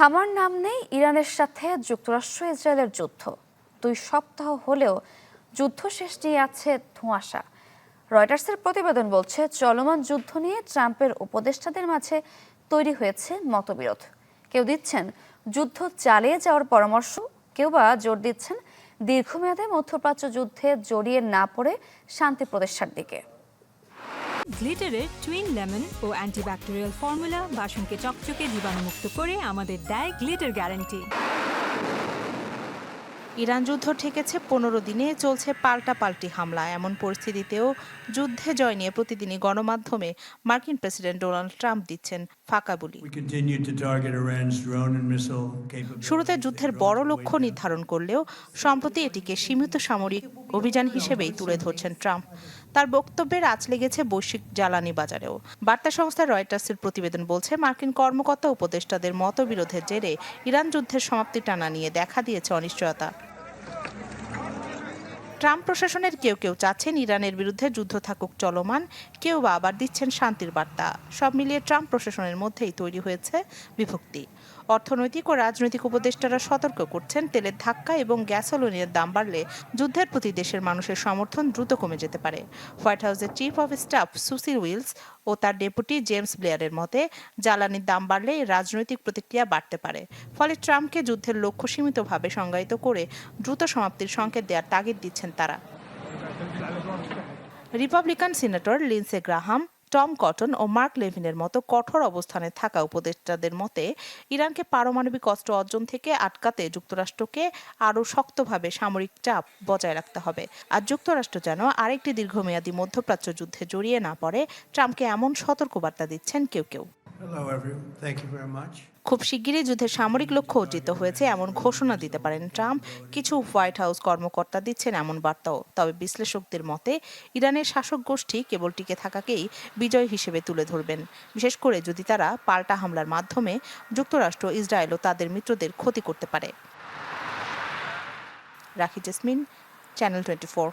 থামার নাম নেই ইরানের সাথে যুক্তরাষ্ট্র ইসরায়েলের যুদ্ধ। 2 সপ্তাহ হলেও যুদ্ধ শেষ নিয়ে আছে ধোঁয়াশা। রয়টার্সের প্রতিবেদন বলছে, চলমান যুদ্ধ নিয়ে ট্রাম্পের উপদেষ্টাদের মাঝে তৈরি হয়েছে মতবিরোধ। কেউ দিচ্ছেন যুদ্ধ চালিয়ে যাওয়ার পরামর্শ, কেউ বা জোর দিচ্ছেন দীর্ঘমেয়াদে মধ্যপ্রাচ্য যুদ্ধে জড়িয়ে না পড়ে শান্তি প্রতিষ্ঠার দিকে। গ্লিটারের টুইন লেমন ও অ্যান্টিব্যাকটেরিয়াল ফর্মুলা বাসনকে চকচকে জীবাণুমুক্ত করে আমাদের দেয় গ্লিটার গ্যারান্টি। ইরান যুদ্ধ ঠেকেছে 15 দিনে, চলছে পাল্টাপাল্টি হামলা। এমন পরিস্থিতিতেও যুদ্ধে জয় নিয়ে প্রতিদিনই গণমাধ্যমে মার্কিন প্রেসিডেন্ট ডোনাল্ড ট্রাম্প দিচ্ছেন ফাঁকা বুলি। শুরুতে যুদ্ধের বড় লক্ষ্য নির্ধারণ করলেও সম্প্রতি এটিকে সীমিত সামরিক অভিযান হিসেবেই তুলে ধরছেন ট্রাম্প। তার বক্তব্যের আঁচ লেগেছে বৈশ্বিক জ্বালানি বাজারেও। বার্তা সংস্থা রয়টার্সের প্রতিবেদন বলছে, মার্কিন কর্মকর্তা উপদেষ্টাদের মতবিরোধের জেরে ইরান যুদ্ধের সমাপ্তি টানা নিয়ে দেখা দিয়েছে অনিশ্চয়তা। ট্রাম্প প্রশাসনের কেউ কেউ চাচ্ছেন ইরানের বিরুদ্ধে যুদ্ধ থাকুক চলমান, কেউ বা আবার দিচ্ছেন শান্তির বার্তা। সব মিলিয়ে ট্রাম্প প্রশাসনের মধ্যেই তৈরি হয়েছে বিভক্তি। অর্থনৈতিক ও রাজনৈতিক উপদেষ্টারা সতর্ক করছেন, তেলের ধাক্কা এবং গ্যাসোলিনের দাম বাড়লে যুদ্ধের প্রতি দেশের মানুষের সমর্থন দ্রুত কমে যেতে পারে। হোয়াইট হাউসের chief of staff Susie Wiles ও তার ডেপুটি জেমস ব্লেয়ারের মতে, জ্বালানির দাম বাড়লে রাজনৈতিক প্রতিক্রিয়া বাড়তে পারে। ফলে ট্রাম্পকে যুদ্ধের লক্ষ্য সীমিতভাবে সংজ্ঞায়িত করে দ্রুত সমাপ্তির সংকেত দেওয়ার তাগিদ দিচ্ছেন তারা। Republican senator Lindsey Graham, Tom Cotton ও মার্ক লেভিনের মতো কঠোর অবস্থানে থাকা উপদেষ্টাদের মতে, ইরানকে পারমাণবিক অস্ত্র অর্জন থেকে আটকাতে যুক্তরাষ্ট্রকে আরও শক্তভাবে সামরিক চাপ বজায় রাখতে হবে। আর যুক্তরাষ্ট্র যেন আরেকটি দীর্ঘমেয়াদী মধ্যপ্রাচ্য যুদ্ধে জড়িয়ে না পড়ে, ট্রাম্পকে এমন সতর্কবার্তা দিচ্ছেন কেউ কেউ। খুব শিগগিরই যুদ্ধের সামরিক লক্ষ্য অর্জিত হয়েছে এমন ঘোষণা দিতে পারেন ট্রাম্প। কিছু হোয়াইট হাউস কর্মকর্তা দিচ্ছেন এমন বার্তাও। তবে বিশ্লেষকদের মতে, ইরানের শাসক গোষ্ঠী কেবল টিকে থাকাকেই বিজয় হিসেবে তুলে ধরবেন, বিশেষ করে যদি তারা পাল্টা হামলার মাধ্যমে যুক্তরাষ্ট্র, ইসরায়েল ও তাদের মিত্রদের ক্ষতি করতে পারে। রাখি জেসমিন, চ্যানেল 24।